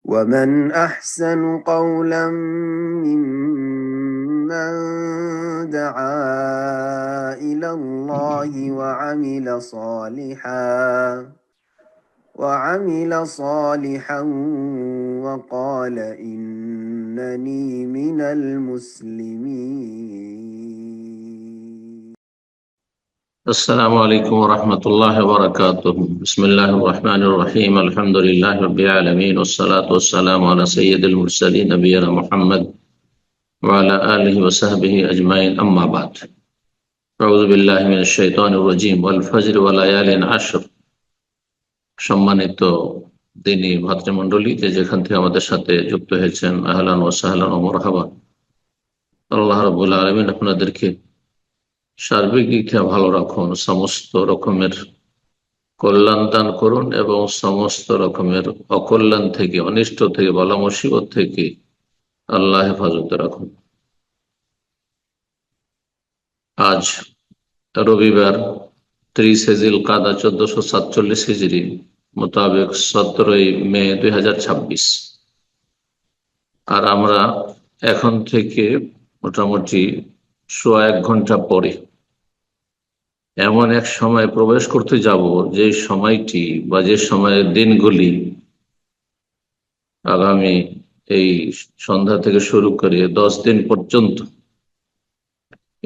ومن أحسن قولا ممن دعا إلى الله وعمل صالحا وقال إنني من المسلمين. السلام عليكم ورحمة الله وبركاته. بسم الله الرحمن الرحيم. الحمد لله رب العالمين، والصلاة والسلام على سيد المرسلين نبينا محمد وعلى آله وصحبه أجمعين، أما بعد. أعوذ بالله من الشيطان الرجيم والفجر وليال عشر। সম্মানিত দিনী ভাতৃমণ্ডলী, যেখান থেকে আমাদের সাথে যুক্ত হয়েছেন, আহলান ওয়া সাহলান ওয়া মারহাবা। আল্লাহ রাব্বুল আলামিন আপনাদেরকে সার্বিক দিক থেকে ভালো রাখুন, সমস্ত রকমের কল্যাণ দান করুন এবং সমস্ত রকমের অকল্যাণ থেকে, অনিষ্ট থেকে, বালা মুসিবত থেকে আল্লাহ হেফাজতে রাখুন। আজ রবিবার 30 জিলকাদা 1447 হিজরি মোতাবেক 17 মে 2026। আর আমরা এখন থেকে মোটামুটি 1.5 ঘন্টা পরে এমন এক সময় প্রবেশ করতে যাব, যে সময়টি বা যে সময়ের দিনগুলি আগামী এই সন্ধ্যা থেকে শুরু করে 10 দিন পর্যন্ত,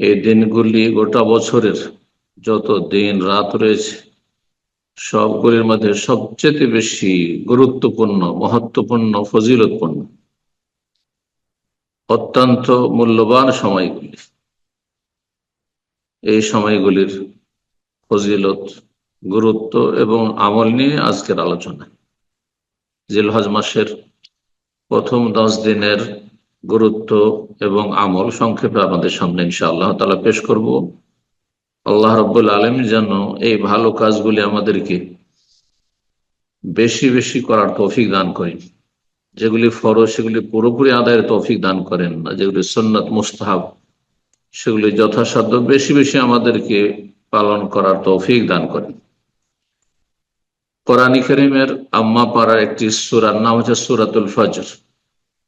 এই দিনগুলি গোটা বছরের যত দিন রাত রয়েছে সবগুলির মধ্যে সবচেয়ে বেশি গুরুত্বপূর্ণ, মহত্বপূর্ণ, ফজিলতপূর্ণ, অত্যন্ত মূল্যবান সময়গুলি। এই সময়গুলির ফজিলত, গুরুত্ব এবং আমল নিয়ে আজকের আলোচনা। জিলহজ মাসের প্রথম 10 দিনের গুরুত্ব এবং আমল সংক্ষেপে আপনাদের সামনে ইনশাআল্লাহ তাআলা পেশ করব। আল্লাহ রাব্বুল আলামিন যেন এই ভালো কাজগুলি আমাদেরকে বেশি বেশি করার তৌফিক দান করেন। যেগুলি ফরজ সেগুলি পুরোপুরি আদায়ের তৌফিক দান করেন না, যেগুলি সুন্নাত মুস্তাহাব সেগুলি যথাসাধ্য বেশি বেশি আমাদেরকে পালন করার তৌফিক দান করেন। কোরআন কারীমের আম্মা পাড়ার একটি সূরার নাম হচ্ছে সূরাতুল ফজর।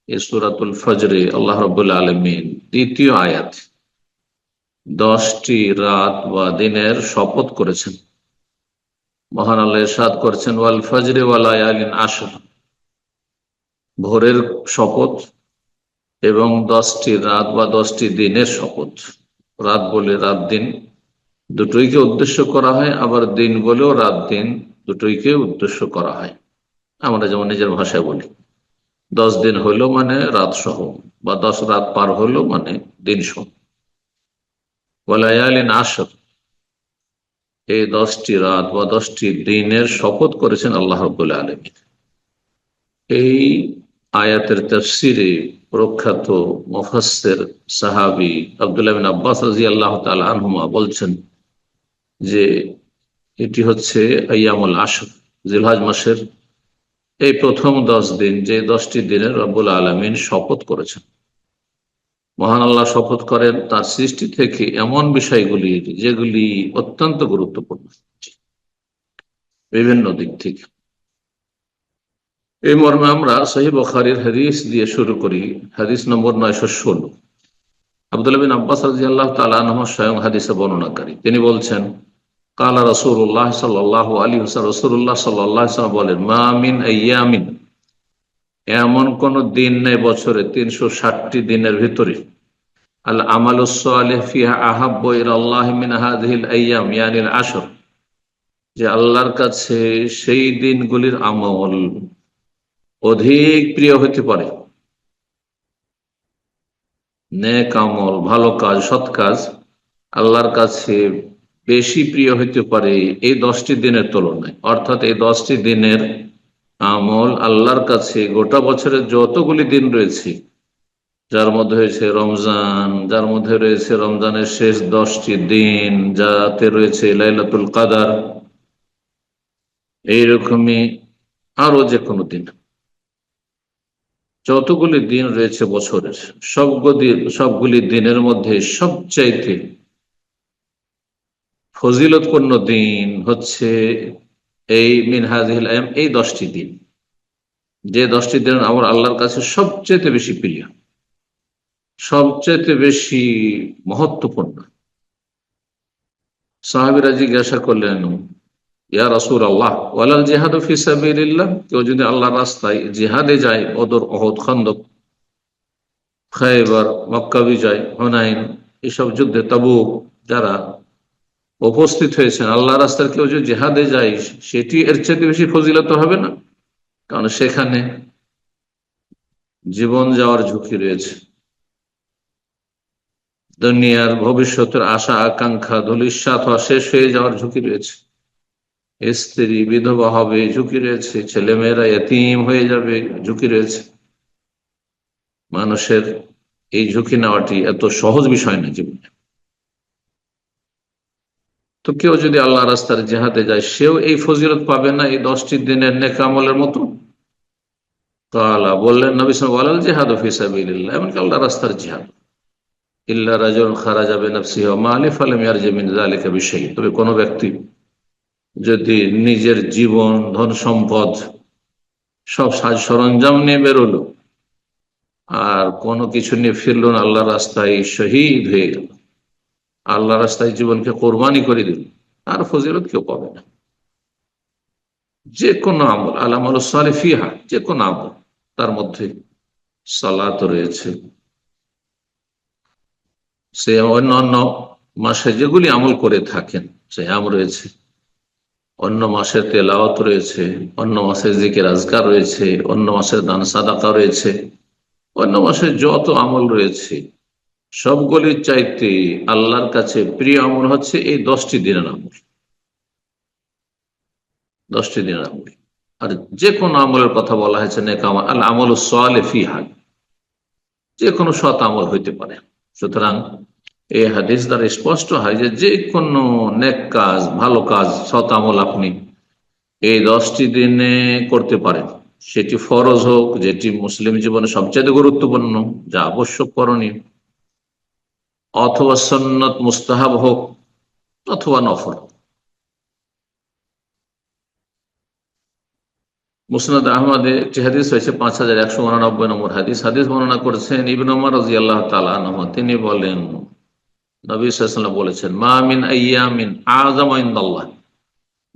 এই সূরাতুল ফজরে আল্লাহ রাব্বুল আলামিন দ্বিতীয় আয়াত 10টি রাত বা দিনের শপথ করেছেন। মহান আল্লাহ ইরশাদ করেছেন, ওয়াল ফজরি ওয়া লায়ালিন আশর, ভোরের শপথ এবং 10টি রাত বা 10টি দিনের শপথ। রাত বলে রাত দিন দুটোইকে উদ্দেশ্য করা হয়, আবার দিন বলেও রাত দিন দুটোইকে উদ্দেশ্য করা হয়। আমরা যেমন নিজের ভাষায় বলি 10 দিন হইলো মানে রাত সহ, বা 10 রাত পার হইলো মানে দিন সহ। ওয়ালায়ালিন আশর, এই 10টি রাত বা 10টি দিনের শপথ করেছেন আল্লাহ রাব্বুল আলামিন। এই আয়াতের তাফসিরে প্রখ্যাত মুফাসসির সাহাবী আব্দুল্লাহ বিন আব্বাস রাদিয়াল্লাহু তাআলা আনহুমা বলছেন যে এটি হচ্ছে আইয়ামুল আশর, জিলহজ মাসের এই প্রথম 10 দিন, যে 10টি দিনের রব্বুল আলামিন শপথ করেছেন। মহান আল্লাহ শপথ করেন তার সৃষ্টি থেকে এমন বিষয়গুলি যেগুলি অত্যন্ত গুরুত্বপূর্ণ বিভিন্ন দিক থেকে। এই মর্মে আমরা সহিহ বুখারীর হাদিস দিয়ে শুরু করি। হাদিস নম্বর 916। আব্দুল্লাহ বিন আব্বাস রাদিয়াল্লাহু তাআলা আনহু স্বয়ং হাদিসে বর্ণনাকারী। তিনি বলছেন, কালা রাসূলুল্লাহ সাল্লাল্লাহু আলাইহি ওয়াসাল্লাম, রাসূলুল্লাহ সাল্লাল্লাহু আলাইহি ওয়াসাল্লাম বলেন, মা মিন আইয়ামিন, এমন কোন দিন নেই বছরে 360টি দিনের ভিতরে, আল আমালুস সালিহ ফিহা আহাব্বু ইলাল্লাহি মিন হাযিহিল আইয়াম ইয়ানিল আশর, যে আল্লাহর কাছে সেই দিনগুলির আমল অধিক প্রিয় হতে পারে, নেক আমল, ভালো কাজ, সৎ কাজ আল্লাহর কাছে বেশি প্রিয় হতে পারে এই 10টি দিনের তুলনায়। অর্থাৎ এই 10টি দিনের আমল আল্লাহর কাছে গোটা বছরের যতগুলি দিন রয়েছে, যার মধ্যে রয়েছে রমজান, যার মধ্যে রয়েছে রমজানের শেষ 10টি দিন, যাতে রয়েছে লাইলাতুল কাদার, এইরকমই আরো যে কোনো দিন, যতগুলি দিন রয়েছে বছরের সবগুলি দিনের মধ্যে সবচাইতে ফজিলতপূর্ণ দিন হচ্ছে এই মিন হাযিহিল আইয়াম, এই 10টি দিন। যে 10টি দিন আমার আল্লাহর কাছে সবচেয়ে বেশি প্রিয়, সবচেয়ে বেশি মহত্বপূর্ণ। সাহাবীরা জিজ্ঞাসা করলেন, ইয়া রাসূলুল্লাহ ওয়ালাল জিহাদু ফি সাবিলিল্লাহ, কেউ যদি আল্লাহর রাস্তায় জিহাদে যায়, বদর, উহুদ, খন্দক, খায়বার, মক্কা বিজয়, হুনাইন, এসব যুদ্ধে, তাবুক, যারা উপস্থিত হয়েছেন, আল্লাহ রাস্তার কেউ যদি জিহাদে যায়, সেটি এর চেয়ে বেশি ফজিলত হবে না? কারণ সেখানে জীবন যাওয়ার ঝুঁকি রয়েছে, দুনিয়ার ভবিষ্যতের আশা আকাঙ্ক্ষা ধূলিসাৎ হওয়া, শেষ হয়ে যাওয়ার ঝুঁকি রয়েছে, স্ত্রী বিধবা হবে ঝুঁকি রয়েছে, ছেলেমেয়েরা এতিম হয়ে যাবে ঝুঁকি রয়েছে। মানুষের এই ঝুঁকি নেওয়াটি এত সহজ বিষয় না জীবনে। তো কেউ যদি আল্লাহ রাস্তার জিহাদে যায়, সেও এই ফজিলত পাবে না এই 10টি দিনের নেক আমলের মতো? তাআলা বললেন, নবী সাল্লাল্লাহু আলাইহি ওয়াসাল্লাম, ওয়ালাল জিহাদু ফি সাবিলিল্লাহ, এমনকি আল্লাহ রাস্তার জিহাদ, ইল্লা রাজুলুন খারাজা বিনাফসিহি ওয়া মালিহি ফালাম ইয়ারজি মিন যালিকা বিশাই, তবে কোন ব্যক্তি যদি নিজের জীবন, ধন সম্পদ, সব সাজ সরঞ্জাম নিয়ে বেরোলো আর কোনো কিছু নিয়ে ফিরল না, আল্লাহ রাস্তায় শহীদ হয়ে গেল, আল্লাহ রাস্তায় জীবনকে কোরবানি করে দিল, আর ফজিলত কেউ পাবে না। যে কোনো আমল, আল আমালু সালিহ ফিহা, যে কোনো আমল, তার মধ্যে সালাত রয়েছে, সে অন্য মাসে যেগুলি আমল করে থাকেন, সিয়াম রয়েছে, অন্য মাসের তেলাওয়াত রয়েছে, অন্য মাসের জিকির আজকার রয়েছে, অন্য মাসের দান সাদাকা রয়েছে, অন্য মাসের যত আমল রয়েছে, সবগুলির চাইতে আল্লাহর কাছে প্রিয় আমল হচ্ছে এই 10টি দিনের আমল, 10টি দিনের আমল। আর যে কোনো আমলের কথা বলা হয়েছে নেক আমল, আল আমালু সালিহ ফিহা, যে কোনো সৎ আমল হইতে পারে। সুতরাং এই হাদিস দ্বারা স্পষ্ট হয় যে যে কোনো নেক কাজ, ভালো কাজ, সৎ আমল আপনি এই 10টি দিনে করতে পারেন। সেটি ফরজ হোক, যেটি মুসলিম জীবনে সবচেয়ে গুরুত্বপূর্ণ, যা আবশ্যক করণীয়, অথবা সুন্নত মুস্তাহাব হোক, অথবা নফল। মুসনাদ আহমদে একটি হাদিস হয়েছে 5189 নম্বর হাদিস। হাদিস বর্ণনা করেছেন ইবনে উমর রাদিয়াল্লাহু তাআলা আনহু। তিনি বলেন, নবী সাল্লাল্লাহু আলাইহি ওয়াসাল্লাম বলেছেন, মা মিন আইয়ামিন আযামা ইনদাল্লাহ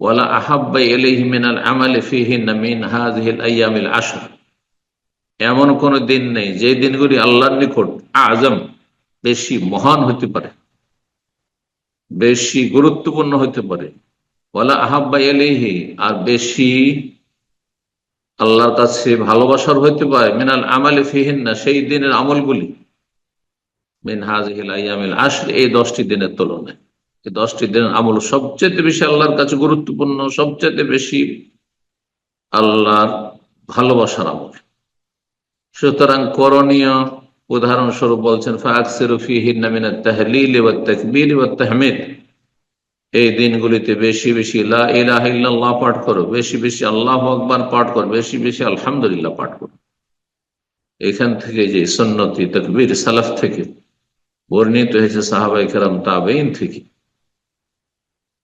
ওয়ালা আহাব্বা ইলাইহি মিনাল আমালি ফীহিন্না মিন হাযিহিল আইয়ামিল আশর। এমন কোন দিন নেই যে দিনগুলি আল্লাহর নিকট আযম, বেশি মহান হতে পারে, বেশি গুরুত্বপূর্ণ হতে পারে, ওয়ালা আহাব্বা ইলাইহি, আর বেশি আল্লাহর কাছে ভালোবাসার হইতে পারে, মিনাল আমালি ফিহিন্না, সেই দিনের আমলগুলি, মিন হাযিহিল আইয়ামিল আশর, এই 10টি দিনের তুলনায়। এই 10টি দিনের আমল সবচেয়ে বেশি আল্লাহর কাছে গুরুত্বপূর্ণ, সবচেয়ে বেশি আল্লাহর ভালোবাসার আমল। সুতরাং করণীয়, উদাহরণস্বরূপ বলছেন, ফাকসিরু ফীহিন্না মিনাত তাহলিল ওয়াত তাকবীর ওয়াত তাহমিদ, এই দিনগুলিতে বেশি বেশি লা ইলাহা ইল্লাল্লাহ পাঠ করো, বেশি বেশি আল্লাহু আকবার পাঠ করো, বেশি বেশি আলহামদুলিল্লাহ পাঠ করো। এখান থেকে যে সুন্নতি তাকবীর সালাফ থেকে বর্ণিত হয়েছে, সাহাবায়ে কেরাম, তাবেঈন থেকে,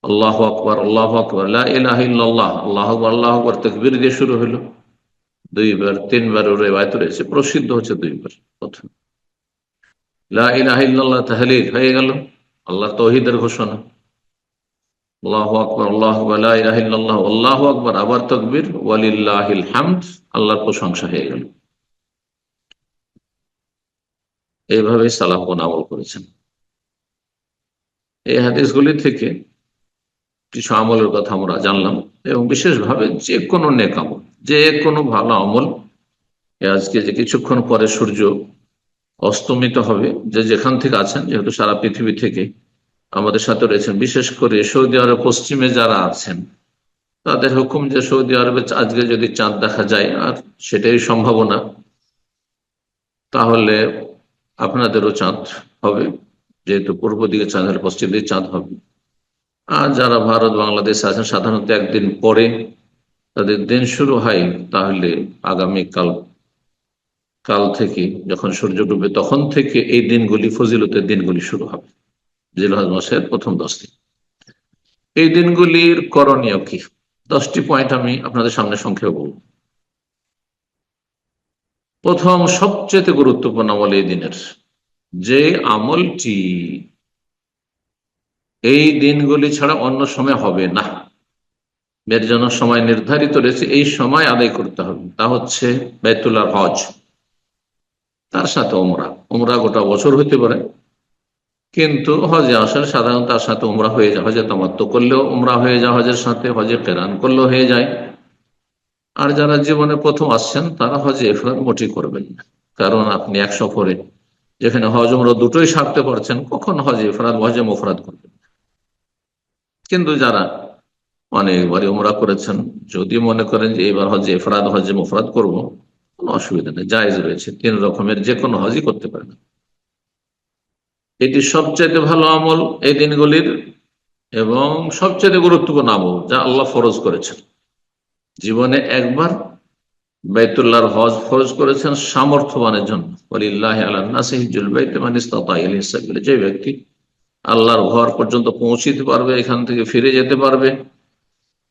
আল্লাহু আকবার, আল্লাহু আকবার, লা ইলাহা ইল্লাল্লাহ, আল্লাহু আকবার, আল্লাহু আকবার, তাকবীর দিয়ে শুরু হলো, 2বার 3বার রিওয়ায়াত রয়েছে, প্রসিদ্ধ হচ্ছে 2বার। প্রথম লা ইলাহা ইল্লাল্লাহ তাহলিল হয়ে গেল, আল্লাহর তাওহীদের ঘোষণা, আল্লাহু আকবার, আল্লাহু আকবার, লা ইলাহা ইল্লাল্লাহ, আল্লাহু আকবার, আবার তাকবীর, ওয়ালিল্লাহিল হামদ, আল্লাহর প্রশংসা হয়ে গেল। এইভাবে সালাফগণ আমল করেছেন। এই হাদিসগুলি থেকে কিছু আমলের কথা আমরা জানলাম, এবং বিশেষভাবে যে কোনো নেক আমল, যে কোনো ভালো আমল, আজকে যে কিছুক্ষণ পরে সূর্য অস্তমিত হবে, যে যেখান থেকে আছেন, যেহেতু সারা পৃথিবী থেকে আমাদের সাথে রয়েছেন, বিশেষ করে সৌদি আরব পশ্চিমে যারা আছেন, তাদের হুকুম যে সৌদি আরবে আজকে যদি চাঁদ দেখা যায়, আর সেটাই সম্ভাবনা, তাহলে আপনাদেরও চাঁদ হবে, যেহেতু পূর্ব দিকে চাঁদ হলে পশ্চিম দিকে চাঁদ হবে। আর যারা ভারত বাংলাদেশে আছেন, সাধারণত একদিন পরে তাদের দিন শুরু হয়, তাহলে আগামী কাল থেকে যখন সূর্য ডুবে, তখন থেকে এই দিনগুলি, ফজিলতের দিনগুলি শুরু হবে, জিলহজ মাসের প্রথম 10 দিন। এই দিনগুলির করণীয় কি? 10টি পয়েন্ট আমি আপনাদের সামনে সংক্ষেপে বলব। প্রথম সবচেয়ে গুরুত্বপূর্ণ আমল এই দিনের, যে আমলটি এই দিনগুলি ছাড়া অন্য সময় হবে না, এর জন্য সময় নির্ধারিত রয়েছে, এই সময় আদায় করতে হবে, তা হচ্ছে বাইতুল্লাহর হজ, তার সাথে উমরা। উমরা গোটা বছর হতে পারে, কিন্তু হজে আসলে সাধারণত তার সাথে উমরা হয়ে যায়। হজে তামাত্তু করলেও উমরা হয়ে যায় হজের সাথে, হজে কেরান করলেও হয়ে যায়। আর যারা জীবনে প্রথম আসছেন তারা হজে ইফরাদ মোটেই করবেন না, কারণ আপনি এক সফরে যেখানে হজ উমরা দুটোই সারতে পারছেন, কখন হজে ইফরাদ হজে মুফরাদ করবেন। কিন্তু যারা অনেকবারই উমরা করেছেন, যদি মনে করেন যে এবার হজে ইফরাদ হজে মুফরাদ করব, কোনো অসুবিধা নেই, জায়েজ রয়েছে, 3 রকমের যে কোনো হজই করতে পারেন। এটি সবচেয়ে ভালো আমল এই দিনগুলির, এবং সবচেয়ে গুরুত্বপূর্ণ আমল যা আল্লাহ ফরজ করেছেন। জীবনে একবার বাইতুল্লাহর হজ ফরজ করেছেন সামর্থ্যবানের জন্য। ওয়ালিল্লাহি আলান নাসি হিজ্জুল বাইতি মান ইসতাতা ইলাইহি সাবিলা, যে ব্যক্তি আল্লাহর ঘর পর্যন্ত পৌঁছিতে পারবে, এখান থেকে ফিরে যেতে পারবে,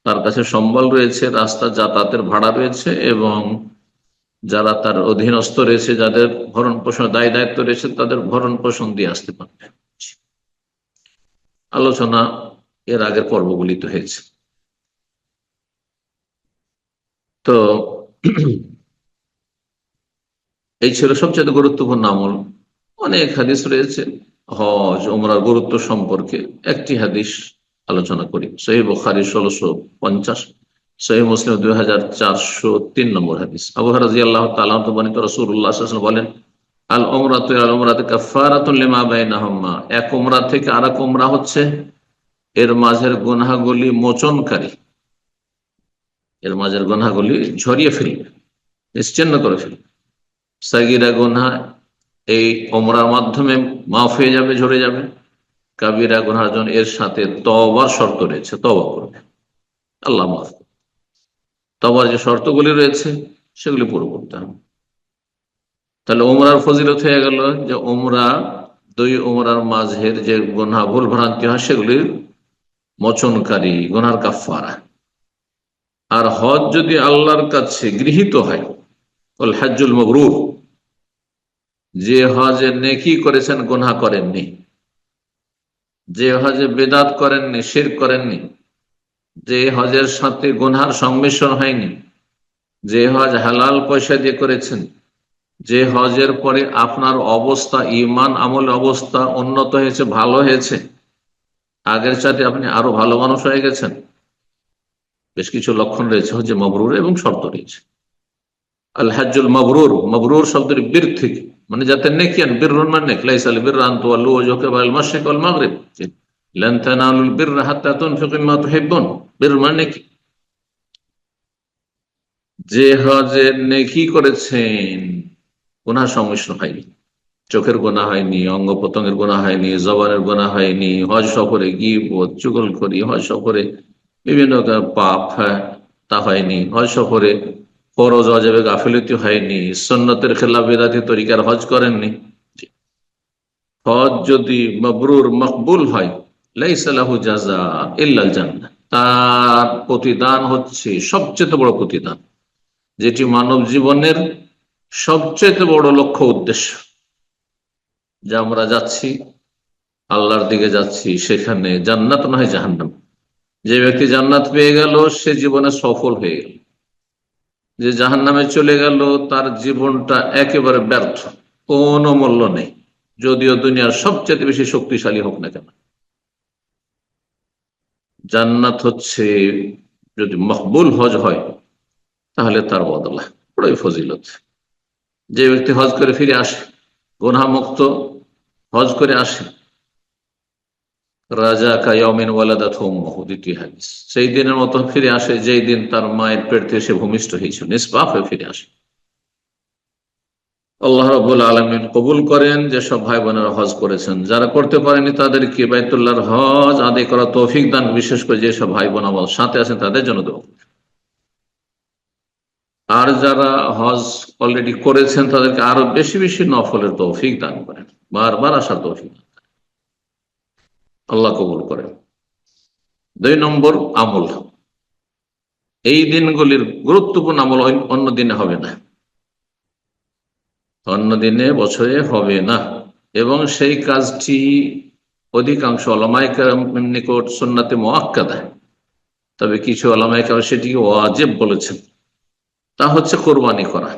তার কাছে সম্বল রয়েছে, রাস্তা যাতায়াতের ভাড়া রয়েছে, এবং যারা তার অধীনস্থ রয়েছে, যাদের ভরণ পোষণ দায় দায়িত্ব রয়েছে, তাদের ভরণ পোষণ দিয়ে আসতে পারবে। আলোচনা এর আগের পর্বগুলিতে হয়েছে। তো এই ছিল সবচেয়ে গুরুত্বপূর্ণ আমল। অনেক হাদিস রয়েছে হজ উমরার গুরুত্ব সম্পর্কে, একটি হাদিস আলোচনা করি। সহিহ বুখারী 1650, সহিহ মুসলিম 2403 নম্বর হাদিস। আবু হুরায়রা রাদিয়াল্লাহু তাআলা আনহু বর্ণিত, রাসূলুল্লাহ সাল্লাল্লাহু আলাইহি ওয়াসাল্লাম বলেন, আল উমরাতু ইলাল উমরাতি কাফফারাতুন লিমা বাইনাহুমা, এক উমরা থেকে আরেক উমরা হচ্ছে এর মাঝের গুনাহগুলি মোচনকারী, এর মাঝের গুনাহগুলি ঝরিয়ে ফেলবে, নিশ্চিহ্ন করে ফেলবে। সাগীরা গুনাহ এই ওমরার মাধ্যমে মাফ হয়ে যাবে, ঝরে যাবে। কাবিরা গুনার জন্য এর সাথে তওবার শর্ত রয়েছে, তওবা করবে, আল্লাহ মাফ করবে। তওবার যে শর্তগুলি রয়েছে সেগুলি পুরো করতে হবে। তাহলে ওমরার ফজিলত হয়ে গেল যে ওমরা, দুই ওমরার মাঝের যে গুনাহ ভুল ভ্রান্তি হয় সেগুলির মোচনকারী, গুনার কাফফারা। আর হজ যদি আল্লাহর কাছে গৃহীত হয়, ওয়াল হজ্জুল মাবরুর, যে হজে নেকি করেছেন গুনাহ করেননি, যে হজে বেদাত করেননি, শিরক করেননি, যে হজের সাথে গুনহার সংমিশ্রণ হয়নি, যে হজ হালাল পয়সা দিয়ে করেছেন, যে হজের পরে আপনার অবস্থা, ঈমান আমল অবস্থা উন্নত হয়েছে, ভালো হয়েছে, আগের চাইতে আপনি আরো ভালো মানুষ হয়ে গেছেন, বেশ কিছু লক্ষণ রয়েছে হজে মাবরুর, এবং শর্ত রয়েছে। আল হজ্জুল মাবরুর, মাবরুর শব্দের বীর থেকে, মানে যাতে নেকিয়ান, বীরুন মানে নেক, লাইসা আল বিররা আন তুওয়াল্লু ওয়াজহাকুম আল মাশরিক ওয়াল মাগরিব, লান তানালুল বিররা হাত্তা তুনফিকু মিম্মা তুহিব্বুন, বীর মানে কি, যে হজে নেকি করেছেন গুনাহ সংমিশ্রণ হয়নি, চোখের গুনাহ হয়নি, অঙ্গ প্রত্যঙ্গের গুনাহ হয়নি, জবানের গুনাহ হয়নি, হজ সফরে গীবত চুগলখড়ি, হজ সফরে বিভিন্ন পাপ তা হয়নি, হজ সফরে ফরজ ওয়াজিবে গাফিলতি হয়নি, সুন্নতের খেলাফ বিদআতি তরিকার হজ করেননি। হজ যদি মাবরুর মকবুল হয়, লাইসা লাহু জাযা ইল্লাল জান্নাহ, তার প্রতিদান হচ্ছে সবচেয়ে বড় প্রতিদান, যেটি মানব জীবনের সবচেয়ে বড় লক্ষ্য উদ্দেশ্য, যে আমরা যাচ্ছি আল্লাহর দিকে যাচ্ছি, সেখানে জান্নাত নয় জাহান্নাম। যে ব্যক্তি জান্নাত পেয়ে গেল সে জীবনে সফল হয়ে গেল, যে জাহান্নামে চলে গেল তার জীবনটা একেবারে ব্যর্থ, কোনো মূল্য নেই, যদিও দুনিয়ার সবচেয়ে বেশি শক্তিশালী হোক না কেন। জান্নাত হচ্ছে, যদি মকবুল হজ হয় তাহলে তার বদলা বড়ই ফজিলত। যে ব্যক্তি হজ করে ফিরে আসে, গুনাহ মুক্ত হজ করে আসে, রাজা কায়ামিন ওয়ালাদাত উম্মুহু, দ্বিতীয় হাদিস, সেই দিনের মতো ফিরে আসে যেই দিন তার মায়ের পেট থেকে সে ভূমিষ্ঠ হয়েছিল, নিষ্পাপ হয়ে ফিরে আসে। আল্লাহ রাব্বুল আলামিন কবুল করেন যেসব ভাই বোনেরা হজ করেছেন, যারা করতে পারেনি তাদেরকে বাইতুল্লাহর হজ আদায় করা তৌফিক দান, বিশেষ করে যেসব ভাই বোন আমার সাথে আছেন তাদের জন্য দোয়া। আর যারা হজ অলরেডি করেছেন তাদেরকে আরো বেশি বেশি নফলের তৌফিক দান করেন, বারবার আসার তৌফিক দান করেন, আল্লাহ কবুল করেন। 2 নম্বর আমল, এই দিনগুলির গুরুত্বপূর্ণ আমল অন্য দিনে হবে না। অন্য দিনে বছরে হবে না। এবং সেই কাজটি অধিকাংশ ওলামায়ে কেরামের নিকট সুন্নাতে মুআক্কাদা, তবে কিছু ওলামায়ে কেরাম সেটিকে ওয়াজিব বলেছেন। তা হচ্ছে কোরবানি করা।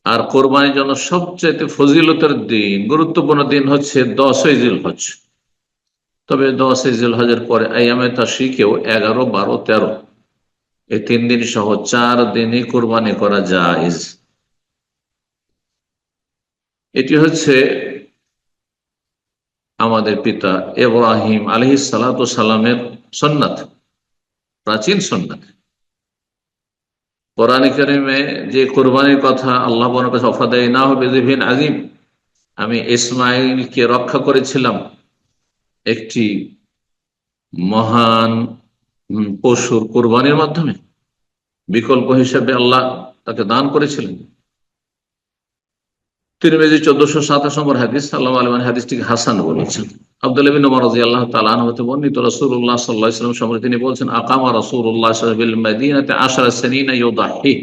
আর কোরবানির জন্য সবচেয়ে ফজিলতের দিন, গুরুত্বপূর্ণ দিন হচ্ছে 10ই জিলহজ। তবে 10ই জিলহজের পরে আইয়ামে তাশরিকেও 11, 12, 13 এই 3 দিন সহ 4 দিনই কোরবানি করা জায়েজ। এটি হচ্ছে আমাদের পিতা ইব্রাহিম আলাইহিস সালাতু সালামের সুন্নাত, প্রাচীন সুন্নাত। কোরআন কারীমে যে কোরবানির কথা আল্লাহ বলেন, ফাদাইনাহু বিযিবহিন আযীম, আমি ইসমাঈলকে রক্ষা করেছিলাম একটি মহান পশুর কোরবানির মাধ্যমে। বিকল্প হিসেবে আল্লাহ তাকে দান করেছিলেন। তিরমিজি 1427 নম্বর হাদিস, সাল্লাল্লাহু আলাইহি ওয়াসাল্লাম হাদিসটিকে হাসান বলেছেন। আব্দুল্লাহ ইবনে ওমর রাদিয়াল্লাহু তাআলা আনহু হতে বর্ণিত, রাসূলুল্লাহ সাল্লাল্লাহু আলাইহি ওয়াসাল্লাম সম্পর্কে তিনি বলেছেন, আকামা রাসূলুল্লাহ সাল্লাল্লাহু আলাইহি ওয়াসাল্লাম বিল মাদিনাতি 10 সিনিনা ইউদাহি।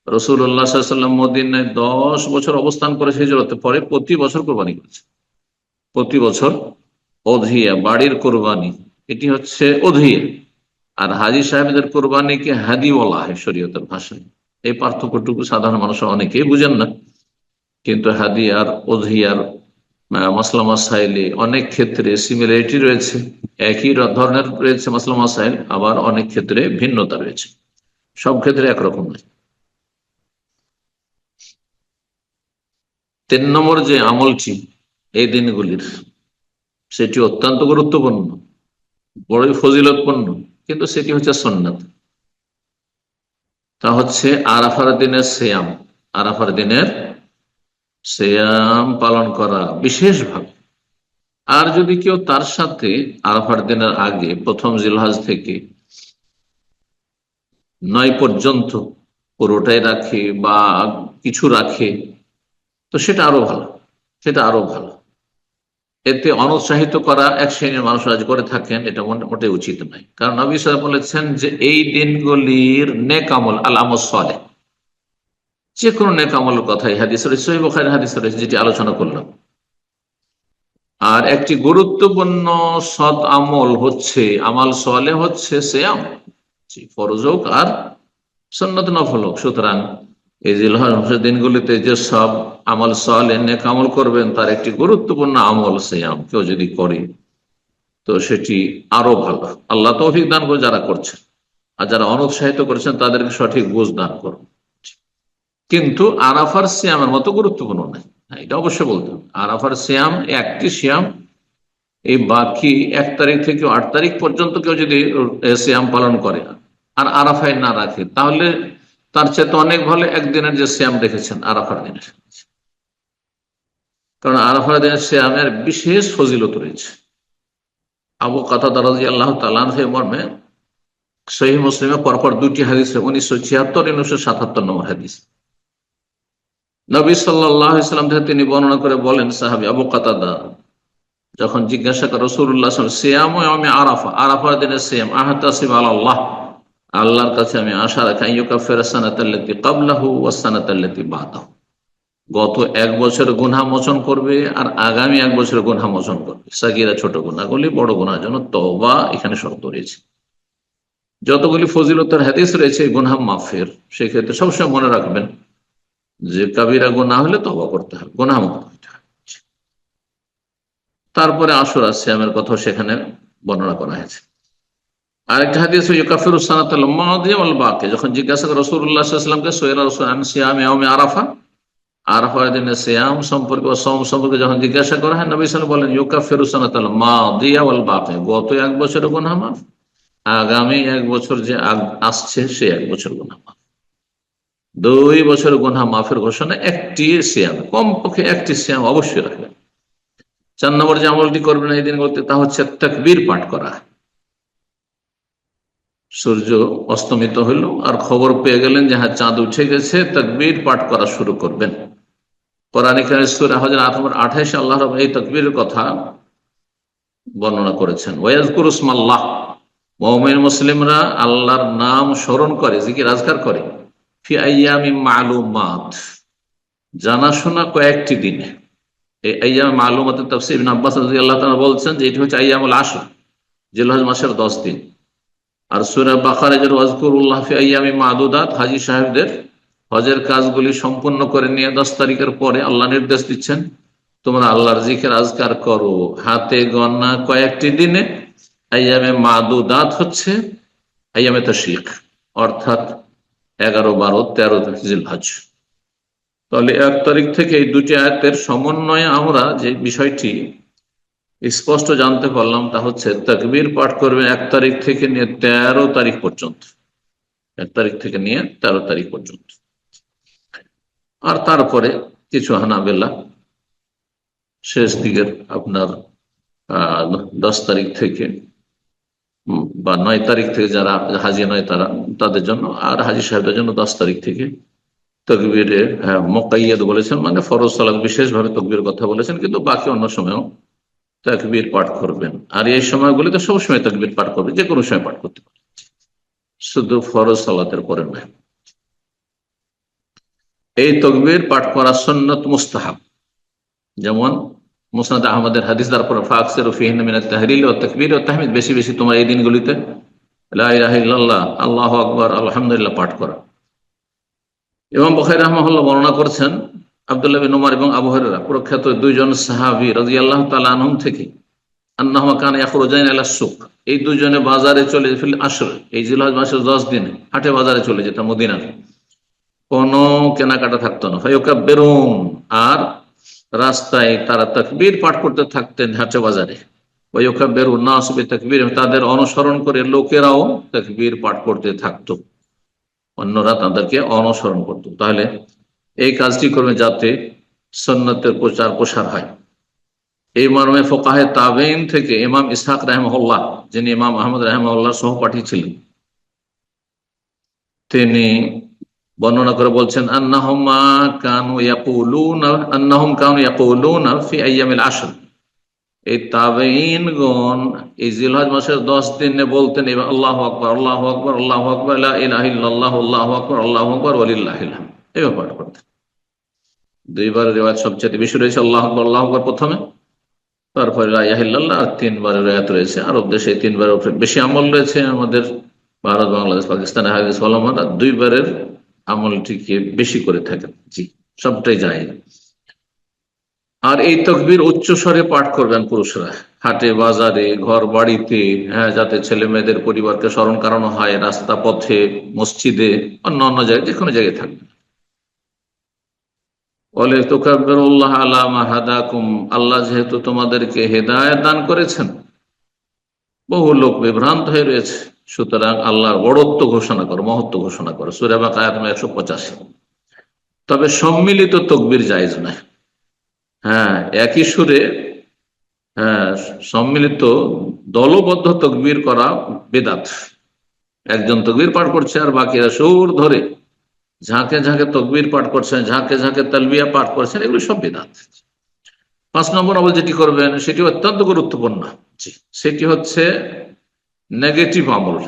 রাসূলুল্লাহ সাল্লাল্লাহু আলাইহি ওয়াসাল্লাম মদিনায় 10 বছর অবস্থান করেছে, হিজরতের পরে প্রতি বছর কুরবানি করেছে। প্রতি বছর উযহিয়া, বাড়ির কুরবানি, এটি হচ্ছে উযহিয়া। আর হাজী সাহেবদের কুরবানিকে হাদি বলা হয় শরীয়তের ভাষায়। এই পার্থক্যটুকু সাধারণ মানুষ অনেকেই বুঝেন না, কিন্তু হাদি আর উযহিয়ার মাসলা মাসাইলে অনেক ক্ষেত্রে সিমিলারিটি রয়েছে, একই ধরনের রয়েছে মাসলা মাসাইল, আবার অনেক ক্ষেত্রে ভিন্নতা রয়েছে, সব ক্ষেত্রে একরকম নয়। 3 নম্বর যে আমলটি এই দিনগুলির, সেটি অত্যন্ত গুরুত্বপূর্ণ, বড়ই ফজিলতপূর্ণ, কিন্তু সেটি হচ্ছে সুন্নাত। তা হচ্ছে আরাফার দিনের সিয়াম। আরাফার দিনের সিয়াম পালন করা বিশেষভাবে। আর যদি কেউ তার সাথে আরাফার দিনের আগে প্রথম জিলহজ থেকে 9 পর্যন্ত পুরোটাই রাখে বা কিছু রাখে, তো সেটা আরো ভালো, সেটা আরো ভালো। এতে অনুৎসাহিত করা এক শ্রেণীর মানুষ আজ করে থাকেন, এটা মোটেই উচিত নয়। কারণ নবী সাল্লাল্লাহু আলাইহি ওয়াসাল্লাম বলেছেন যে এই দিনগুলির নেক আমল, আল আমল সালেহ, যে কোনো নেক আমলের কথাই হাদিস রয়েছে, সহিহ বুখারীর হাদিস রয়েছে, যেটি আলোচনা করলাম। আর একটি গুরুত্বপূর্ণ সৎ আমল হচ্ছে, আমাল সালেহ হচ্ছে সিয়াম, ফরজ হোক আর সুন্নাত নফল হোক। সুতরাং এই জিলহজের দিনগুলিতে যে সব আমল সালেহ, নেক আমল করবেন, তার একটি গুরুত্বপূর্ণ আমল সিয়াম কেউ যদি করে, তো সেটি আরো ভালো। আল্লাহ তৌফিক দান করে যারা করছেন, আর যারা অনুৎসাহিত করেছেন তাদেরকে সঠিক বুঝ দান করুন। কিন্তু আরাফার সিয়ামের মতো গুরুত্বপূর্ণ নয়, এটা অবশ্যই বলতে হবে। আরাফার সিয়াম একটি সিয়াম, এই বাকি 1 তারিখ থেকে 8 তারিখ পর্যন্ত কেউ যদি সিয়াম পালন করে আর আরাফায় না রাখে, তাহলে তার চেয়ে তো অনেক ভালো একদিনের যে সিয়াম রেখেছেন আরাফার দিনের। কারণ আরাফার দিনের সিয়ামের বিশেষ ফজিলত রয়েছে। আবু কাতাদা রাদিয়াল্লাহু তাআলা আনহু মর্মে সহিহ মুসলিমে পরপর 2টি হাদিস, 1976 1977 নম্বর হাদিস, নবী সাল্লাল্লাহু আলাইহি ওয়াসাল্লাম থেকে তিনি বর্ণনা করে বলেন, সাহাবী আবু কাতাদা যখন জিজ্ঞাসা করে রাসূলুল্লাহ সাল্লাল্লাহু আলাইহি ওয়াসাল্লাম, সিয়ামু ইয়াউমি আরাফা, আরাফার দিনের সিয়াম, আহতাসিবু আলাল্লাহ, আল্লাহর কাছে আমি আশা রাখি, ইউকাফিরা সানাতাল্লাতী ক্বাবলাহু ওয়াস সানাতাল্লাতী বাদাহু, গত 1 বছর গুনাহ মোচন করবে আর আগামী 1 বছর গুনাহ মোচন করবে। সাগীরা ছোট গুনাহগুলি, বড় গুনাহের জন্য তওবা এখানে শর্ত রয়েছে। যতগুলি ফজিলতের হাদিস রয়েছে গুনাহ মাফের, সেক্ষেত্রে সবসময় মনে রাখবেন যে কাবিরা গুনাহ হলে তওবা করতে হবে, গুনাহ মুক্ত হতে হবে। তারপরে আশুরা সিয়ামের কথা সেখানে বর্ণনা করা হয়েছে। আরেকটা হাদিস, ইউকাফিরু সানাতাল মাদিয়া ওয়াল বাকি, যখন জিজ্ঞাসা করে রাসূলুল্লাহ সাল্লাল্লাহু আলাইহি ওয়াসাল্লামকে সুয়রা রাসূল আন সিয়াম ইয়াউমি আরাফা, আরাফার দিনের সিয়াম সম্পর্কে বা সওম সম্পর্কে যখন জিজ্ঞাসা করা হয়, নবী সাল্লাল্লাহু আলাইহি ওয়াসাল্লাম বলেন, ইউকাফিরু সানাতাল মাদিয়া ওয়াল বাকি, গত 1 বছরের গুনাহ মাফ, আগামী 1 বছর যে আসছে সে 1 বছর গুনাহ মাফ। 2 বছর গুনাহ মাফের ঘোষণা একটি সিয়াম, কমপক্ষে একটি সিয়াম অবশ্যই রাখবেন। 4 নম্বর যে আমলটি করবেন এই দিনগুলোতে, তা হচ্ছে তাকবীর পাঠ করা। সূর্য অস্তমিত হইল আর খবর পেয়ে গেলেন যে হ্যাঁ চাঁদ উঠে গেছে, তাকবীর পাঠ করা শুরু করবেন। কোরআন কারীমে সূরা হুজুরাত 28 আল্লাহ রাব্বুল এই তাকবীরের কথা বর্ণনা করেছেন। ওয়াজকুরু ইসমাল্লাহ, মুমিন মুসলিমরা আল্লাহর নাম স্মরণ করে, জিকির আজকার করে, ফি আইয়ামিন মা'লুমাত, জানাশোনা কয়েকটি দিনে। এই আইয়াম মালুমাত তাফসীর ইবনে আব্বাস রাদিয়াল্লাহু তাআলা বলছেন যে এটি হচ্ছে আইয়ামুল আশর, জিলহজ মাসের 10 দিন। আর সূরা বাকারায় যে ওয়াজকুরুল্লাহ ফি আইয়ামি মাদুদাত, হাজী সাহেবদের হজের কাজগুলি সম্পূর্ণ করে নিয়ে 10 তারিখের পরে আল্লাহ নির্দেশ দিচ্ছেন তোমরা আল্লাহর জিকির আজকার করো হাতে গণনা কয়েকটি দিনে। আইয়ামে মাদুদাত হচ্ছে আইয়ামে তাশরিক, অর্থাৎ 11, 12, 13 জিলহজ। তাহলে 1 তারিখ থেকে এই দুটি আয়াতের সমন্বয়ে আমরা যে বিষয়টি স্পষ্ট জানতে পারলাম তা হচ্ছে তাকবীর পাঠ করবে 1 তারিখ থেকে নিয়ে 13 তারিখ পর্যন্ত। 1 তারিখ থেকে নিয়ে 13 তারিখ পর্যন্ত। আর তারপরে কিছু হানাবেলা শেষ দিকের আপনার 10 তারিখ থেকে বা 9 তারিখ থেকে, যারা হাজি নয় তারা, তাদের জন্য, আর হাজি সাহেবদের জন্য 10 তারিখ থেকে তকবীরে মুকাইয়াদ বলেছেন, মানে ফরজ সালাত বিশেষভাবে তকবীর কথা বলেছেন, কিন্তু বাকি অন্য সময়ও তাকবীর পাঠ করবেন। আর এই সময়গুলিতে সবসময় তাকবীর পাঠ করবে, যে কোনো সময় পাঠ করতে পারে, শুধু ফরজ সালাতের পরে নয়। এই তাকবীর পাঠ করা সুন্নাত মুস্তাহাব, যেমন মুসনাদ আহমদের হাদিস, তারপর ফাকসিরু ফীহিন্না মিনাত তাহলিল ওয়াত তাকবীর ওয়াত তাহমিদ, বেশি বেশি তোমার এই দিনগুলিতে লা ইলাহা ইল্লাল্লাহ, আল্লাহু আকবার, আলহামদুলিল্লাহ পাঠ করা। ইমাম বুখারী রাহিমাহুল্লাহ বর্ণনা করছেন আব্দুল্লাহ বিন উমর এবং আবু হুরায়রা, প্রখ্যাত দুইজন সাহাবী রাদিয়াল্লাহু তাআলা আনহুম থেকে, আন্নাহুমা কানা ইয়াখরুজাইন ইলা সুক, এই দুজনে বাজারে চলে, ফিল আশর, এই জিলহজ মাসের 10 দিনে হাটে বাজারে চলে যেত মদিনার, কোনো কেনাকাটা থাকতো না। ফায়ুকাব্বিরুন, আর রাস্তায় তারা তাকবীর পাঠ করতে থাকতেন হাটে বাজারে। ওয়ায়ুকাব্বিরুন নাস বিতাকবীর, তাদের অনুসরণ করে লোকেরাও তাকবীর পাঠ করতে থাকতো, অন্যরা তাদেরকে অনুসরণ করত। তাহলে এই কাজটি করবে যাতে সুন্নতের প্রচার প্রসার হয়। এই মর্মে ফুকাহে তাবেইন থেকে ইমাম ইসহাক রাহিমাহুল্লাহ, যিনি ইমাম আহমদ রাহিমাহুল্লাহর সহপাঠী ছিলেন, তিনি বর্ণনা করে বলছেন আন্নাহুম কানু ইয়াকুলুনা ফি আইয়ামিল আশর, এই তাবেঈনগণ এই জিলহজ মাসের 10 দিনে বলতেন আল্লাহু আকবার, আল্লাহু আকবার, আল্লাহু আকবার, লা ইলাহা ইল্লাল্লাহ, আল্লাহু আকবার, আল্লাহু আকবার, ওয়ালিল্লাহিল হামদ, এইভাবে পাঠ করতেন। দুইবার রিওয়ায়াত সবচেয়ে বেশি রয়েছে আল্লাহু আকবার, আল্লাহু আকবার প্রথমে, তারপরে লা ইলাহা ইল্লাল্লাহ, আর 3বার রিওয়ায়াত রয়েছে আরব দেশে, 3বারের উপরে বেশি আমল রয়েছে। আমাদের ভারত, বাংলাদেশ, পাকিস্তানে হাদিস ওলামারা 2বারের আমলটিকে বেশি করে থাকেন। জি, সবটাই যায়। আর এই তাকবীর উচ্চ স্বরে পাঠ করবেন পুরুষরা, হাটে বাজারে, ঘর বাড়িতে, যাতে ছেলে মেয়েদের পরিবারকে স্মরণ করানো হয়, রাস্তা পথে, মসজিদে, অন্য অন্য জায়গায়, যে কোনো জায়গায় থাকবে। বলে তুকাব্বিরুল্লাহ আলা মা হাদাকুম, আল্লাহ যেহেতু তোমাদেরকে হেদায়েত দান করেছেন, বহু লোক বিভ্রান্ত হয়ে রয়েছে, সুতরাং আল্লাহর বড়ত্ব ঘোষণা করো, মহত্ব ঘোষণা করো। সূরা বাকারা 185। তবে সম্মিলিত তাকবীর জায়েজ নয়। একই সুরে সম্মিলিত দলবদ্ধ তাকবীর করা বেদাত। একজন তাকবীর পাঠ করছে আর বাকিরা সুর ধরে ঝাঁকে ঝাঁকে তাকবীর পাঠ করছেন, ঝাঁকে ঝাঁকে তালবিয়া পাঠ করছেন, এগুলো সব বেদাত। 5 নম্বর আমল যেটি করবেন সেটি অত্যন্ত গুরুত্বপূর্ণ। সেটি হচ্ছে নেগেটিভ আমল,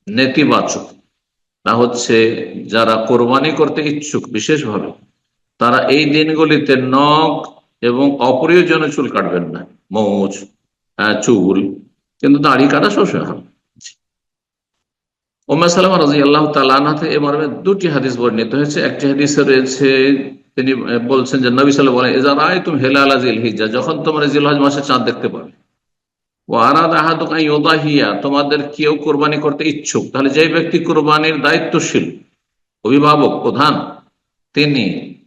নেতিবাচক। তা হচ্ছে যারা কোরবানি করতে ইচ্ছুক বিশেষভাবে, তারা এই দিনগুলিতে নখ এবং অপ্রয়োজনীয় চুল কাটবেন না, মোচ, চুল, কিন্তু দাড়ি কাটা সবসময় হবে। উম্মে সালামা রাদিয়াল্লাহু তাআলা আনহা থেকে এই মর্মে 2টি হাদিস বর্ণিত হয়েছে। একটি হাদিসে রয়েছে, তিনি বলছেন যে নবী সাল্লাল্লাহু আলাইহি ওয়াসাল্লাম বলেন, ইযা রাআইতুম হিলালা যিলহিজ্জাহ, যখন তোমরা জিলহজ মাসে চাঁদ দেখতে পাবে, ওয়া আরাদা আহাদুকুম আন ইউদাহিয়া, তোমাদের কেউ কুরবানি করতে ইচ্ছুক, তাহলে যে ব্যক্তি কুরবানির দায়িত্বশীল, অভিভাবক, প্রধান, তিনি,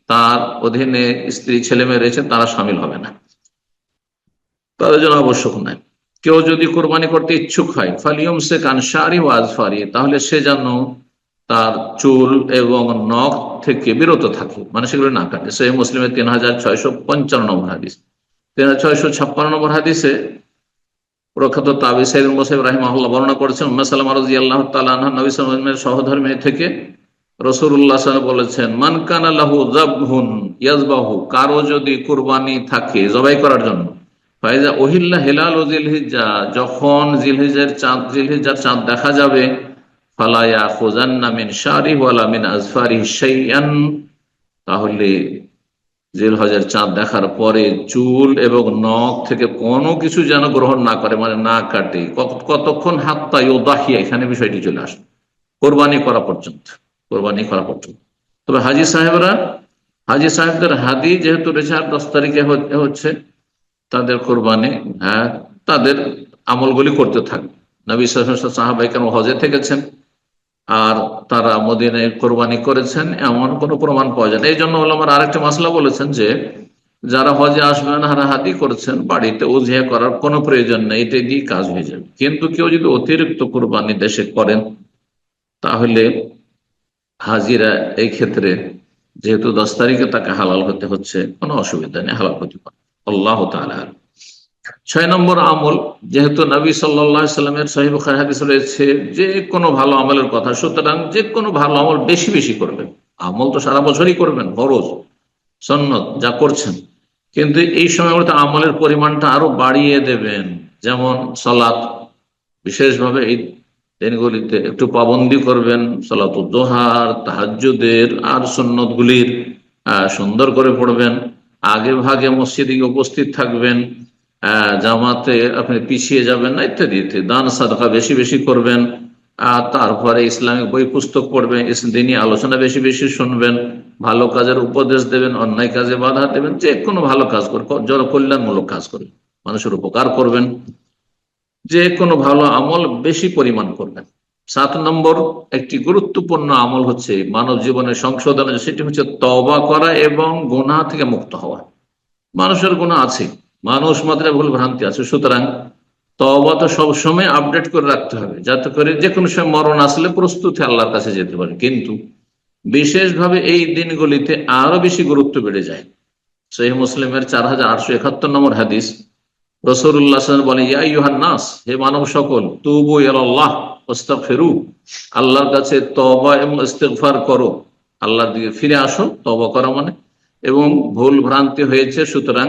তার অধীনে স্ত্রী ছেলে মেয়ে রয়েছে, তারা শামিল হবে না, তাদের জন্য আবশ্যক নাই। কেউ যদি কোরবানি করতে ইচ্ছুক হয়, ফালিয়ুমসিক আন শারি ওয়া আযফারি, তাহলে সে যেন তার চুল এবং নখ থেকে বিরত থাকে, মানে সেগুলো না কাটে। সহিহ মুসলিমের 3655 নম্বর হাদিস। 3656 নম্বর হাদিসে প্রখ্যাত তাবী সাঈদ ইবনে মুসাইয়্যিব রাহিমাহুল্লাহ বর্ণনা করেছেন, উম্মে সালামা রাদিয়াল্লাহু তাআলা আনহা নবী সাল্লাল্লাহু আলাইহি ওয়াসাল্লামের সহধর্মী থেকে রাসূলুল্লাহ সাল্লাল্লাহু আলাইহি ওয়াসাল্লাম বলেছেন, মান কানা লাহু যাবহুন ইয়াযবাহু, কারো যদি কুরবানি থাকে জবাই করার জন্য, ফাইজা ওহিল্লা হিলাল ও জিলহিজ্জা, যখন জিলহিজ্জার চাঁদ দেখা যাবে, ফালা ইয়াখুযান্না মিন শারি ওয়ালা মিন আযফারি শাইআন, তাহলে জিলহজের চাঁদ দেখার পরে চুল এবং নখ থেকে কোনো কিছু যেন গ্রহণ না করে, মানে না কাটে। কতক্ষণ? হাত্তা ইউদাহিয়া, এখানে বিষয়টি চলে আসে, কোরবানি করা পর্যন্ত, কোরবানি করা পর্যন্ত। তবে হাজি সাহেবদের হাদি যেহেতু রয়েছে 10 তারিখে হচ্ছে তাদের কোরবানি, হ্যাঁ, তাদের আমলগুলি করতে থাকবে। নবী সাহাবায়ে কেরাম হজে থেকেছেন আর তারা মদিনায় কোরবানি করেছেন, এমন কোনো প্রমাণ পাওয়া যায় না। এই জন্য ওলামারা আরেকটা মাসলা বলেছেন যে যারা হজে আসবেন হারাহাতি করছেন, বাড়িতে উজিয়া করার কোনো প্রয়োজন নেই, এটা দিয়ে কাজ হয়ে যাবে। কিন্তু কেউ যদি অতিরিক্ত কোরবানি দেশে করেন তাহলে হাজিরা এই ক্ষেত্রে যেহেতু 10 তারিখে তাকে হালাল হতে হচ্ছে, কোনো অসুবিধা নেই, হালাল হতে পারে। আল্লাহ তাআলা। 6 নম্বর আমল, যেহেতু নবী সাল্লাল্লাহু আলাইহি সাল্লামের সহিহ বুখারী হাদিস রয়েছে যে কোনো ভালো আমলের কথা, সুতরাং যে কোনো ভালো আমল বেশি বেশি করবেন। আমল তো সারা বছরই করবেন, ফরজ সুন্নত যা করছেন, কিন্তু এই সময়গুলোতে আমলের পরিমাণটা আরো বাড়িয়ে দেবেন। যেমন সালাত, বিশেষভাবে এই দিনগুলিতে একটু পাবন্দি করবেন, সালাতুদ দুহার, তাহাজ্জুদের আর সুন্নত গুলির সুন্দর করে পড়বেন। আগে ভাগে মসজিদে উপস্থিত থাকবেন, জামাতে আপনি পিছিয়ে যাবেন না, ইত্যাদি ইত্যাদি। দান সাদকা বেশি বেশি করবেন, আর তারপরে ইসলামিক বই পুস্তক পড়বেন, দিনী আলোচনা বেশি বেশি শুনবেন, ভালো কাজের উপদেশ দেবেন, অন্যায় কাজে বাধা দেবেন, যে কোনো ভালো কাজ করবেন, জনকল্যাণমূলক কাজ করবেন, মানুষের উপকার করবেন, যে কোনো ভালো আমল বেশি পরিমাণ করবেন। 7 নম্বর একটি গুরুত্বপূর্ণ আমল হচ্ছে মানব জীবনের সংশোধনের, সেটি হচ্ছে তওবা করা এবং গুনাহ থেকে মুক্ত হওয়া। মানুষের গুনাহ আছে, মানুষ মাত্রায় ভুল ভ্রান্তি আছে, সুতরাং তওবা তো সবসময় আপডেট করে রাখতে হবে, যাতে করে যে কোনো সময় মরণ আসলে প্রস্তুতি আল্লাহর কাছে যেতে পারে। কিন্তু বিশেষভাবে এই দিনগুলিতে আরো বেশি গুরুত্ব বেড়ে যায়। সহিহ মুসলিমের 4871 নম্বর হাদিস, রাসূলুল্লাহ সাল্লাল্লাহু আলাইহি ওয়াসাল্লাম বলেন, ইয়া আইয়ুহান নাস, হে মানব সকল, তুবু ইলাল্লাহ ওয়াস্তাগফিরু, আল্লাহর কাছে তওবা এবং ইস্তিগফার করো, আল্লাহর দিকে ফিরে আসো, তওবা করা মানে, এবং ভুল ভ্রান্তি হয়েছে সুতরাং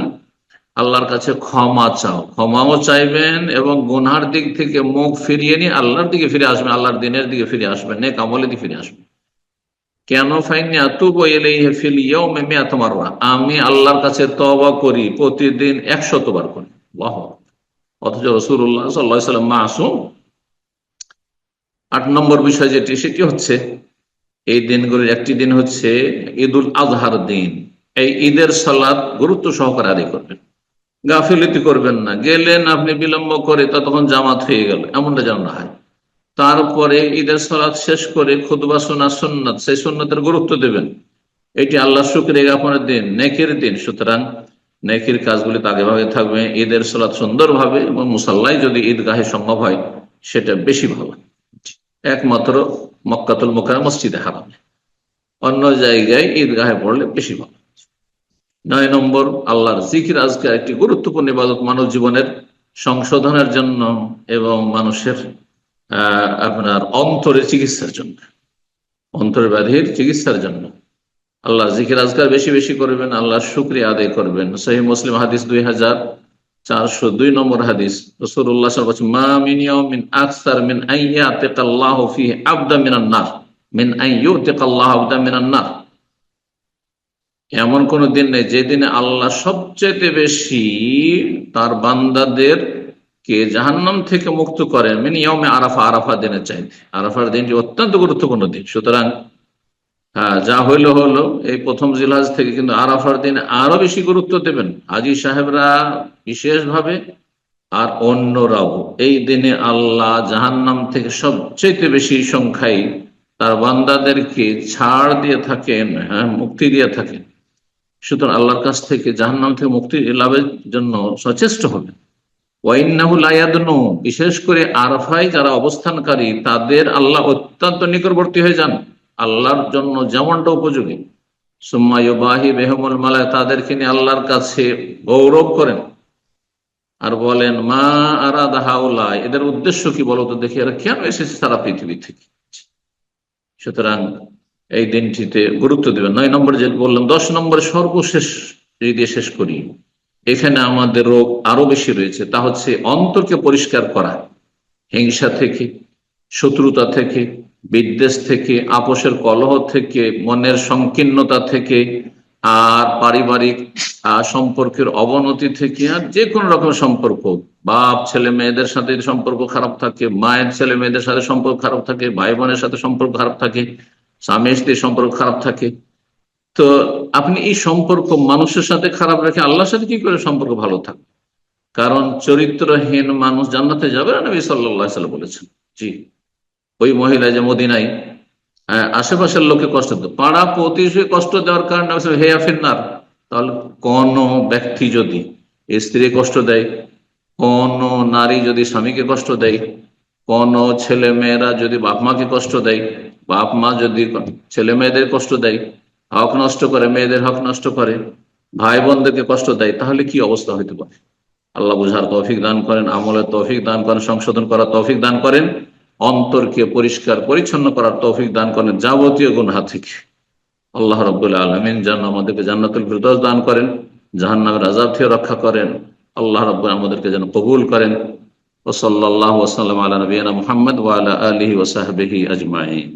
আল্লাহর কাছে ক্ষমা চাও, ক্ষমাও চাইবেন এবং গুনহার দিক থেকে মুখ ফিরিয়ে নিয়ে আল্লাহর দিকে ফিরে আসবেন, আল্লাহর দিনের দিকে ফিরে আসবেন, নেক আমলের দিকে ফিরে আসবেন। কেন? ফাইন্নী আতুবু ইলাইহি ফিল ইয়াউমি মিআত মাররা, আমি আল্লাহর কাছে তওবা করি প্রতিদিন 100 বার করি। আল্লাহু আকবার। অথচ রাসূলুল্লাহ সাল্লাল্লাহু আলাইহি ওয়াসাল্লাম মাসুম। 8 নম্বর বিষয় যেটি, সেটি হচ্ছে এই দিনগুলির একটি দিন হচ্ছে ঈদুল আজহার দিন। এই ঈদের সালাত গুরুত্ব সহকারে আদায় করবেন, গাফিলতি করবেন না। গেলেন আপনি বিলম্ব করে, ততক্ষণ জামাত হয়ে গেল, এমনটা যেন না হয়। তারপরে ঈদের সালাত শেষ করে খুতবা শোনা সুন্নাত, সেই সুন্নাতের গুরুত্ব দেবেন। এটি আল্লাহ শুকরিয়া জ্ঞাপনের দিন, নেকির দিন, সুতরাং নেকির কাজগুলি আগে ভাবে থাকবে। ঈদের সালাত সুন্দরভাবে এবং মুসাল্লায় যদি ঈদগাহে সম্ভব হয় সেটা বেশি ভালো, একমাত্র মক্কাতুল মুকাররমা মসজিদে হারামে, অন্য জায়গায় ঈদগাহে পড়লে বেশি ভালো। 9 নম্বর, আল্লাহর জিকির আজকার একটি গুরুত্বপূর্ণ ইবাদত, মানব জীবনের সংশোধনের জন্য এবং মানুষের আপনার অন্তরের চিকিৎসার জন্য, অন্তরের ব্যাধির চিকিৎসার জন্য আল্লাহর জিকির আজকার বেশি বেশি করবেন, আল্লাহর শুকরিয়া আদায় করবেন। সহিহ মুসলিম হাদিস 2402 নম্বর হাদিস, রাসূলুল্লাহ সাল্লাল্লাহু আলাইহি ওয়াসাল্লাম, মা মিন ইয়াউমিন আকসার মিন আইয়াতিকাল্লাহু ফিহি আবদা মিনান নার, মিন আইয়ুতিকাল্লাহু আবদা মিনান নার, এমন কোন দিন নেই যে দিনে আল্লাহ সবচেয়ে বেশি তার বান্দাদের কে জাহান্নাম থেকে মুক্ত করেন। মিন ইয়াউমে আরাফা, আরাফা দিনের চাইতে। আরাফার দিনটি অত্যন্ত গুরুত্বপূর্ণ দিন, সুতরাং যা হইলো হলো এই প্রথম জিলহজ থেকে, কিন্তু আরাফার দিন আরো বেশি গুরুত্ব দেবেন হাজী সাহেবরা বিশেষভাবে, আর অন্যরাও। এই দিনে আল্লাহ জাহান্নাম থেকে সবচেয়ে বেশি সংখ্যায় তার বান্দাদেরকে ছাড় দিয়ে থাকেন, মুক্তি দিয়ে থাকেন। সুতরাং আল্লাহর কাছ থেকে জাহান্নাম থেকে মুক্তি লাভের জন্য সচেষ্ট হবে। ওয়াইন্নাহু লা ইয়াদনু, বিশেষ করে আরাফায় যারা অবস্থানকারী তাদের আল্লাহ অত্যন্ত নিকটবর্তী হয়ে যান, আল্লাহর জন্য যেমনটা উপযোগী। সুম্মা ইউবাহি বিহিমুল মালায়েকা, তাদেরকে নিয়ে আল্লাহর কাছে গৌরব করেন আর বলেন, মা আরাদা হাউলা, এদের উদ্দেশ্য কি বলো তো দেখি, এরা কেন এসেছে সারা পৃথিবী থেকে। সুতরাং এই দিনটিতে গুরুত্ব দেবেন। 9 নম্বর যে বললাম। 10 নম্বর সর্বশেষ যদি শেষ করি, এখানে আমাদের রোগ আরো বেশি রয়েছে, তা হচ্ছে অন্তরকে পরিষ্কার করা, হিংসা থেকে, শত্রুতা থেকে, বিদ্বেষ থেকে, আপোষের কলহ থেকে, মনের সংকীর্ণতা থেকে, আর পারিবারিক সম্পর্কের অবনতি থেকে, আর যে কোনো রকম সম্পর্ক, বাপ ছেলে মেয়েদের সাথে সম্পর্ক খারাপ থাকে, মায়ের ছেলে মেয়েদের সাথে সম্পর্ক খারাপ থাকে, ভাই বোনের সাথে সম্পর্ক খারাপ থাকে, স্বামী স্ত্রীর সম্পর্ক খারাপ থাকে, তো আপনি এই সম্পর্ক মানুষের সাথে খারাপ রেখে আল্লাহর সাথে কি করে সম্পর্ক ভালো থাকবে? কারণ চরিত্রহীন মানুষ জান্নাতে যাবে না, নবী সাল্লাল্লাহু আলাইহি ওয়াসাল্লাম বলেছেন। জি, ওই মহিলা যে মদিনায় আশেপাশের লোকে কষ্ট দিত, পাড়া প্রতিবেশী কষ্ট দেওয়ার কারণে হেয়া ফিন্নার। তাহলে কোন ব্যক্তি যদি স্ত্রী কষ্ট দেয়, কোন নারী যদি স্বামীকে কষ্ট দেয়, কোন ছেলে মেয়েরা যদি বাপ মাকে কষ্ট দেয়, বাপ মা যদি ছেলে মেয়েদের কষ্ট দেয়, হক নষ্ট করে, মেয়েদের হক নষ্ট করে, ভাই বোনদেরকে কষ্ট দেয়, তাহলে কি অবস্থা হইতে পারে? আল্লাহ বুঝার তৌফিক দান করেন, আমলের তৌফিক দান করেন, সংশোধন করার তৌফিক দান করেন, অন্তরকে পরিষ্কার পরিচ্ছন্ন করার তৌফিক দান করেন যাবতীয় গুনাহ থেকে। আল্লাহ রাব্বুল আলামিন যেন আমাদেরকে জান্নাতুল ফিরদাউস দান করেন, জাহান্নামের আযাব থেকে রক্ষা করেন। আল্লাহ রাব্বুল আমাদেরকে যেন কবুল করেন। ওয়া সাল্লাল্লাহু ওয়া সাল্লাম আলা নবিয়িনা মুহাম্মদ ওয়া আলা আলিহি ওয়া সাহবিহি আজমাইন।